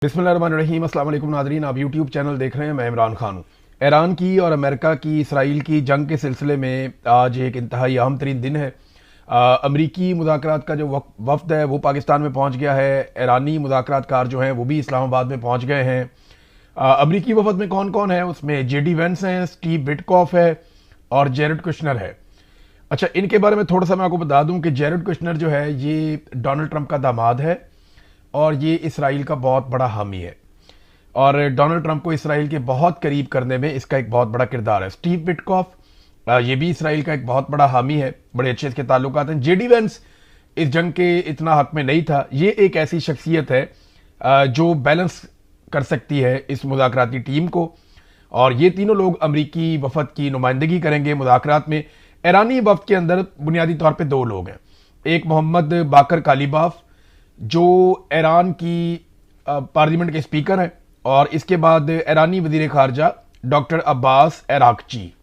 बिस्मिल्लाहिर्रहमानिर्रहीम। अस्सलाम वालेकुम नाज़रीन, आप यूट्यूब चैनल देख रहे हैं। मैं इमरान खान हूँ। ईरान की और अमेरिका की इसराइल की जंग के सिलसिले में आज एक इंतहाई अहम तरीन दिन है। अमरीकी मुज़ाकरात का जो वफ्द है वो पाकिस्तान में पहुँच गया है। ईरानी मुज़ाकरातकार जो हैं वो भी इस्लामाबाद में पहुँच गए हैं। अमरीकी वफद में कौन कौन है? उसमें JD वेंस हैं, स्टीव विटकॉफ है और जेरेड कुशनर है। अच्छा, इनके बारे में थोड़ा सा मैं आपको बता दूं कि जेरेड कुशनर जो है ये डोनाल्ड ट्रंप का दामाद है और ये इसराइल का बहुत बड़ा हामी है और डोनाल्ड ट्रंप को इसराइल के बहुत करीब करने में इसका एक बहुत बड़ा किरदार है। स्टीव विटकॉफ ये भी इसराइल का एक बहुत बड़ा हामी है, बड़े अच्छे इसके ताल्लुकात हैं। JD वेंस इस जंग के इतना हक में नहीं था। ये एक ऐसी शख्सियत है जो बैलेंस कर सकती है इस मुज़ाकराती टीम को, और ये तीनों लोग अमरीकी वफद की नुमाइंदगी करेंगे मुज़ाकरात में। ईरानी वफद के अंदर बुनियादी तौर पे दो लोग हैं। एक मोहम्मद बाकर कालीबाफ जो ईरान की पार्लियामेंट के स्पीकर हैं, और इसके बाद ईरानी वजीर खारजा डॉक्टर अब्बास अरागची।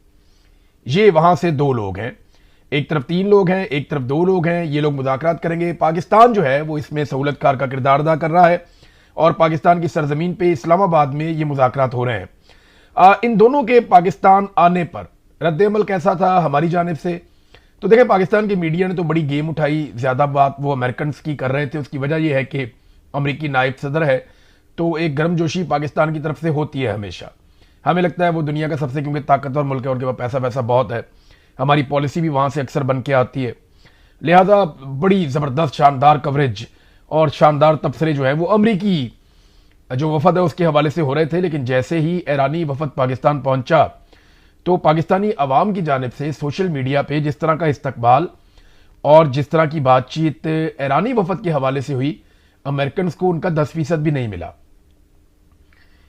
ये वहां से दो लोग हैं। एक तरफ तीन लोग हैं, एक तरफ दो लोग हैं। ये लोग मुज़ाकरात करेंगे। पाकिस्तान जो है वो इसमें सहूलतकार का किरदार अदा कर रहा है और पाकिस्तान की सरजमीन पे इस्लामाबाद में ये मुज़ाकरात हो रहे हैं। इन दोनों के पाकिस्तान आने पर रद्द-ए-अमल कैसा था हमारी जानिब से? तो देखें, पाकिस्तान की मीडिया ने तो बड़ी गेम उठाई। ज़्यादा बात वो अमेरिकन की कर रहे थे। उसकी वजह यह है कि अमरीकी नायब सदर है तो एक गर्मजोशी पाकिस्तान की तरफ से होती है हमेशा। हमें लगता है वो दुनिया का सबसे क्योंकि ताकतवर मुल्क है, उनके पास पैसा वैसा बहुत है, हमारी पॉलिसी भी वहाँ से अक्सर बन के आती है। लिहाजा बड़ी ज़बरदस्त शानदार कवरेज और शानदार तबसरे जो है वो अमरीकी जो वफद है उसके हवाले से हो रहे थे। लेकिन जैसे ही ईरानी वफद पाकिस्तान पहुंचा तो पाकिस्तानी अवाम की जानिब से सोशल मीडिया पे जिस तरह का इस्तकबाल और जिस तरह की बातचीत ईरानी वफद के हवाले से हुई, अमेरिकन को उनका 10% भी नहीं मिला।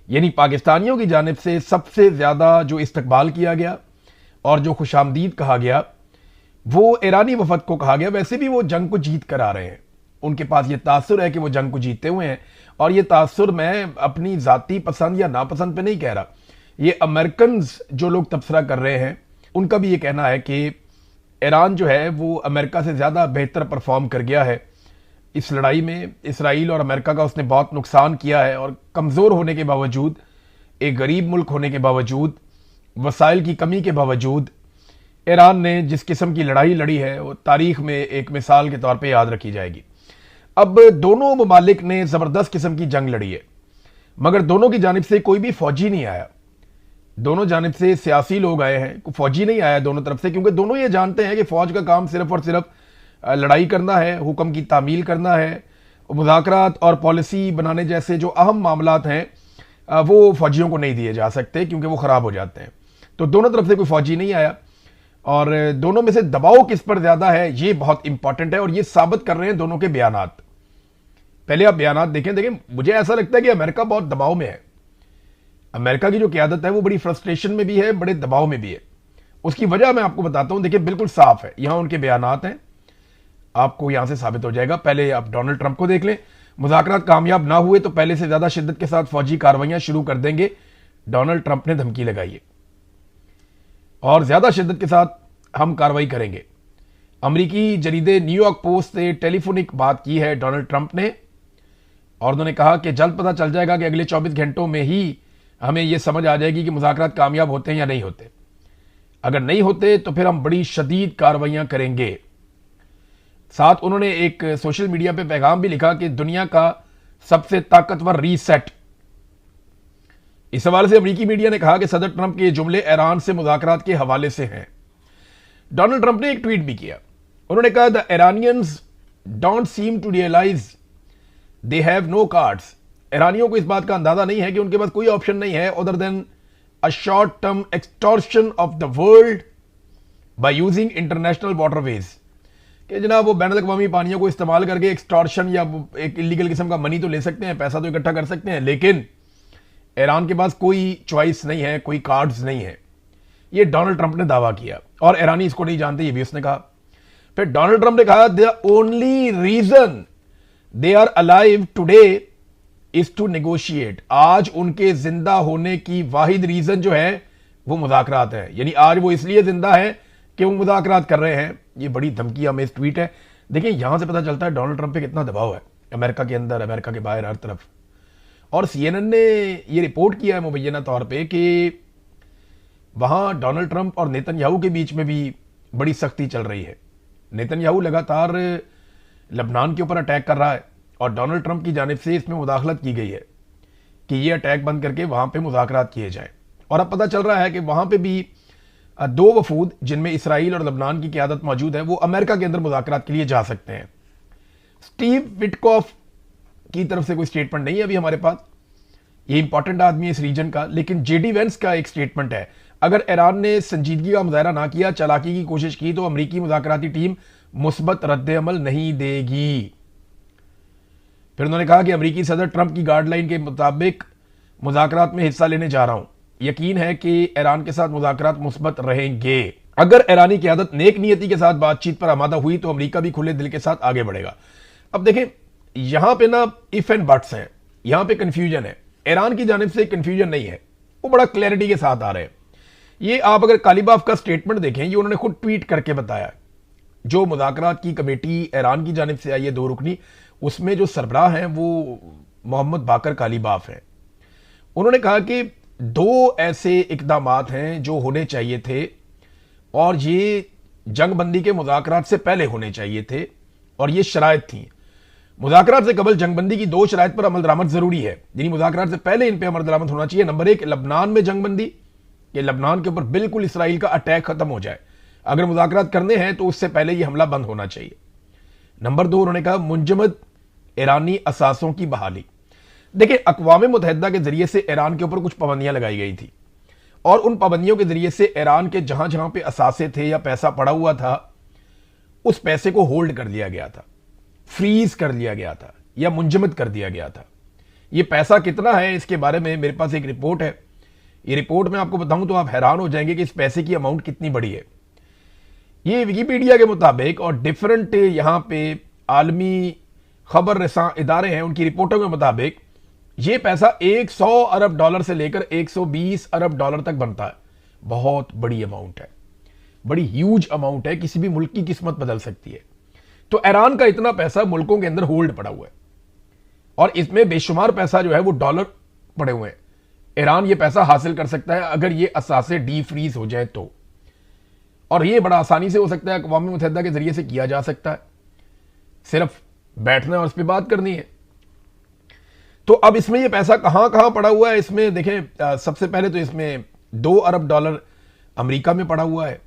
यानी पाकिस्तानियों की जानिब से सबसे ज़्यादा जो इस्तकबाल किया गया और जो खुशामदीद कहा गया वो ईरानी वफद को कहा गया। वैसे भी वो जंग को जीत कर आ रहे हैं, उनके पास ये तासुर है कि वो जंग को जीतते हुए हैं, और ये तासुर मैं अपनी ज़ाती पसंद या नापसंद पे नहीं कह रहा। ये अमेरिकन जो लोग तबसरा कर रहे हैं उनका भी ये कहना है कि ईरान जो है वो अमेरिका से ज़्यादा बेहतर परफॉर्म कर गया है इस लड़ाई में। इसराइल और अमेरिका का उसने बहुत नुकसान किया है और कमज़ोर होने के बावजूद, एक गरीब मुल्क होने के बावजूद, वसाइल की कमी के बावजूद ईरान ने जिस किस्म की लड़ाई लड़ी है वो तारीख में एक मिसाल के तौर पे याद रखी जाएगी। अब दोनों ममालिक ने ज़बरदस्त किस्म की जंग लड़ी है, मगर दोनों की जानिब से कोई भी फौजी नहीं आया। दोनों जानिब से सियासी लोग आए हैं, कोई फौजी नहीं आया दोनों तरफ से, क्योंकि दोनों ये जानते हैं कि फौज का काम सिर्फ और सिर्फ लड़ाई करना है, हुक्म की तामील करना है। मुज़ाकरात और पॉलिसी बनाने जैसे जो अहम मामलात हैं वो फौजियों को नहीं दिए जा सकते क्योंकि वो ख़राब हो जाते हैं। तो दोनों तरफ से कोई फौजी नहीं आया, और दोनों में से दबाव किस पर ज़्यादा है ये बहुत इंपॉर्टेंट है, और ये साबित कर रहे हैं दोनों के बयानात। पहले आप बयानात देखें। मुझे ऐसा लगता है कि अमेरिका बहुत दबाव में है। अमेरिका की जो क़यादत है वो बड़ी फ्रस्ट्रेशन में भी है, बड़े दबाव में भी है। उसकी वजह मैं आपको बताता हूं। देखिए, बिल्कुल साफ है, यहां उनके बयानात हैं, आपको यहां से साबित हो जाएगा। पहले आप डोनाल्ड ट्रंप को देख लें। मुज़ाकरात कामयाब ना हुए तो पहले से ज्यादा शिद्दत के साथ फौजी कार्रवाइयां शुरू कर देंगे, डोनाल्ड ट्रंप ने धमकी लगाई है, और ज्यादा शिद्दत के साथ हम कार्रवाई करेंगे। अमरीकी जरीदे न्यूयॉर्क पोस्ट से टेलीफोनिक बात की है डोनाल्ड ट्रंप ने, और उन्होंने कहा कि जल्द पता चल जाएगा कि अगले 24 घंटों में ही हमें यह समझ आ जाएगी कि मुज़ाकरात कामयाब होते हैं या नहीं होते। अगर नहीं होते तो फिर हम बड़ी शदीद कार्रवाइयां करेंगे। साथ उन्होंने एक सोशल मीडिया पे पैगाम भी लिखा कि दुनिया का सबसे ताकतवर रीसेट। इस हवाले से अमरीकी मीडिया ने कहा कि सदर ट्रंप के जुमले ईरान से मुज़ाकरात के हवाले से हैं। डोनाल्ड ट्रंप ने एक ट्वीट भी किया। उन्होंने कहा, the Iranians don't seem to realise they have no cards. ईरानियों को इस बात का अंदाजा नहीं है कि उनके पास कोई ऑप्शन नहीं है other than a short term extortion of the world by using international waterways. कि जनाब वो बैन अवी पानियों को इस्तेमाल करके एक्सटॉर्शन या एक इलीगल किस्म का मनी तो ले सकते हैं, पैसा तो इकट्ठा कर सकते हैं, लेकिन ईरान के पास कोई चॉइस नहीं है, कोई कार्ड्स नहीं है। ये डोनाल्ड ट्रंप ने दावा किया, और ईरानी इसको नहीं जानते, ये भी उसने कहा। फिर डोनाल्ड ट्रंप ने कहा, the only reason they are alive today is to negotiate. आज उनके जिंदा होने की वाहिद रीजन जो है वो मुज़ाकरात है। यानी आज वो इसलिए जिंदा है कि वो मुज़ाकरात कर रहे हैं। ये बड़ी धमकी अमेज ट्वीट है। देखिए, यहां से पता चलता है डोनाल्ड ट्रंप पे कितना दबाव है, अमेरिका के अंदर, अमेरिका के बाहर, हर तरफ। اور سی این این نے یہ رپورٹ کیا ہے مبینہ طور پہ کہ وہاں ڈونلڈ ٹرمپ اور نیتن یاہو کے بیچ میں بھی بڑی سختی چل رہی ہے. نیتن یاہو لگاتار لبنان کے اوپر اٹیک کر رہا ہے اور ڈونلڈ ٹرمپ کی جانب سے اس میں مداخلت کی گئی ہے کہ یہ اٹیک بند کر کے وہاں پہ مذاکرات کیے جائیں. اور اب پتہ چل رہا ہے کہ وہاں پہ بھی 2 وفود جن میں اسرائیل اور لبنان کی قیادت موجود ہے وہ امریکہ کے اندر مذاکرات کے لیے جا سکتے ہیں. سٹیو وٹکوف کی طرف سے کوئی سٹیٹمنٹ نہیں ہے ابھی ہمارے پاس, یہ امپورٹنٹ آدمی ہے اس ریجن کا, لیکن جے ڈی وینس کا ایک سٹیٹمنٹ ہے اگر ایران نے سنجیدگی کا مظاہرہ نہ کیا, چالاکی کی کوشش کی, تو امریکی مذاکراتی ٹیم مثبت رد عمل نہیں دے گی. پھر انہوں نے کہا کہ امریکی صدر ٹرمپ کی گائیڈ لائن کے مطابق مذاکرات میں حصہ لینے جا رہا ہوں. یقین ہے کہ ایران کے ساتھ مذاکرات مثبت رہیں گے. اگر ایرانی قیادت نیک نیتی کے ساتھ بات چیت پر آمادہ ہوئی تو امریکہ بھی کھلے دل کے ساتھ آگے بڑھے گا. اب دیکھیں یہاں پہ نا اف اینڈ بٹس ہیں, یہاں پہ کنفیوژن ہے. ایران کی جانب سے کنفیوژن نہیں ہے, وہ بڑا کلیئرٹی کے ساتھ آ رہے ہیں. یہ آپ اگر کالیباف کا سٹیٹمنٹ دیکھیں, یہ انہوں نے خود ٹویٹ کر کے بتایا. جو مذاکرات کی کمیٹی ایران کی جانب سے آئی ہے 2 رکنی, اس میں جو سربراہ ہیں وہ محمد باقر کالیباف ہیں. انہوں نے کہا کہ 2 ایسے اقدامات ہیں جو ہونے چاہیے تھے اور یہ جنگ بندی کے مذاکرات سے پہلے ہونے چاہیے تھے, اور یہ شرائط تھیں. مذاکرات سے قبل جنگ بندی کی 2 شرائط پر عمل درآمد ضروری ہے, یعنی مذاکرات سے پہلے ان پہ عمل درآمد ہونا چاہیے. نمبر 1, لبنان میں جنگ بندی, کہ لبنان کے اوپر بالکل اسرائیل کا اٹیک ختم ہو جائے. اگر مذاکرات کرنے ہیں تو اس سے پہلے یہ حملہ بند ہونا چاہیے. نمبر 2, انہوں نے کہا منجمد ایرانی اثاثوں کی بحالی. دیکھیں اقوام متحدہ کے ذریعے سے ایران کے اوپر کچھ پابندیاں لگائی گئی تھی, اور ان پابندیوں کے ذریعے سے ایران کے جہاں جہاں پہ اثاثے تھے یا پیسہ پڑا ہوا تھا اس پیسے کو ہولڈ کر لیا گیا تھا, فریز کر لیا گیا تھا یا منجمد کر دیا گیا تھا. یہ پیسہ کتنا ہے اس کے بارے میں میرے پاس ایک رپورٹ ہے. یہ رپورٹ میں آپ کو بتاؤں تو آپ حیران ہو جائیں گے کہ اس پیسے کی اماؤنٹ کتنی بڑی ہے. یہ ویکیپیڈیا کے مطابق اور ڈیفرنٹ یہاں پہ عالمی خبر رساں ادارے ہیں ان کی رپورٹوں کے مطابق یہ پیسہ $100 ارب سے لے کر $120 ارب تک بنتا ہے. بہت بڑی اماؤنٹ ہے, بڑی ہیوج اماؤنٹ ہے, کسی بھی ملک کی قسمت بدل سکتی ہے. تو ایران کا اتنا پیسہ ملکوں کے اندر ہولڈ پڑا ہوا ہے, اور اس میں بے شمار پیسہ جو ہے وہ ڈالر پڑے ہوئے ہیں. ایران یہ پیسہ حاصل کر سکتا ہے اگر یہ اثاثے ڈی فریز ہو جائے تو, اور یہ بڑا آسانی سے ہو سکتا ہے, اقوام متحدہ کے ذریعے سے کیا جا سکتا ہے, صرف بیٹھنا اور اس پہ بات کرنی ہے. تو اب اس میں یہ پیسہ کہاں کہاں پڑا ہوا ہے, اس میں دیکھیں سب سے پہلے تو اس میں $2 ارب امریکہ میں پڑا ہوا ہے.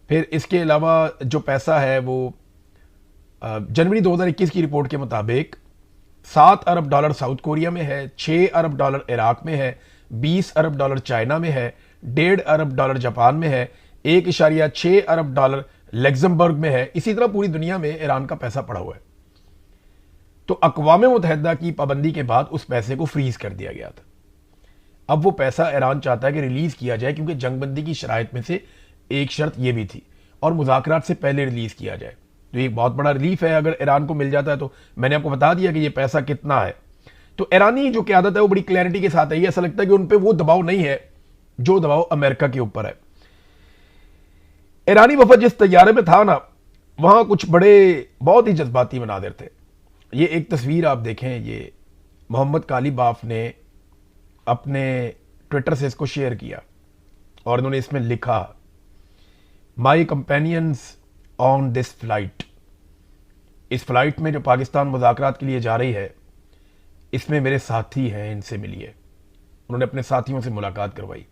پھر اس کے علاوہ جو پیسہ ہے وہ جنوری 2021 کی رپورٹ کے مطابق $7 ارب ساؤتھ کوریا میں ہے, $6 ارب عراق میں ہے, $20 ارب چائنا میں ہے, $1.5 ارب جاپان میں ہے, $1.6 ارب لگزمبرگ میں ہے. اسی طرح پوری دنیا میں ایران کا پیسہ پڑا ہوا ہے. تو اقوام متحدہ کی پابندی کے بعد اس پیسے کو فریز کر دیا گیا تھا. اب وہ پیسہ ایران چاہتا ہے کہ ریلیز کیا جائے, کیونکہ جنگ بندی کی شرائط میں سے ایک شرط یہ بھی تھی, اور مذاکرات سے پہلے ریلیز کیا جائے. تو یہ بہت بڑا ریلیف ہے اگر ایران کو مل جاتا ہے. تو میں نے آپ کو بتا دیا کہ یہ پیسہ کتنا ہے. تو ایرانی جو قیادت ہے وہ بڑی کلیئرٹی کے ساتھ ہے. یہ ایسا لگتا ہے کہ ان پہ وہ دباؤ نہیں ہے جو دباؤ امریکہ کے اوپر ہے. ایرانی وفد جس طیارے میں تھا نا, وہاں کچھ بڑے بہت ہی جذباتی مناظر تھے. یہ ایک تصویر آپ دیکھیں, یہ محمد کالیباف نے اپنے ٹویٹر سے اس کو شیئر کیا, اور انہوں نے اس میں لکھا مائی کمپینینز آن دس فلائٹ. اس فلائٹ میں جو پاکستان مذاکرات کے لیے جا رہی ہے اس میں میرے ساتھی ہیں, ان سے ملیے. انہوں نے اپنے ساتھیوں سے ملاقات کروائی.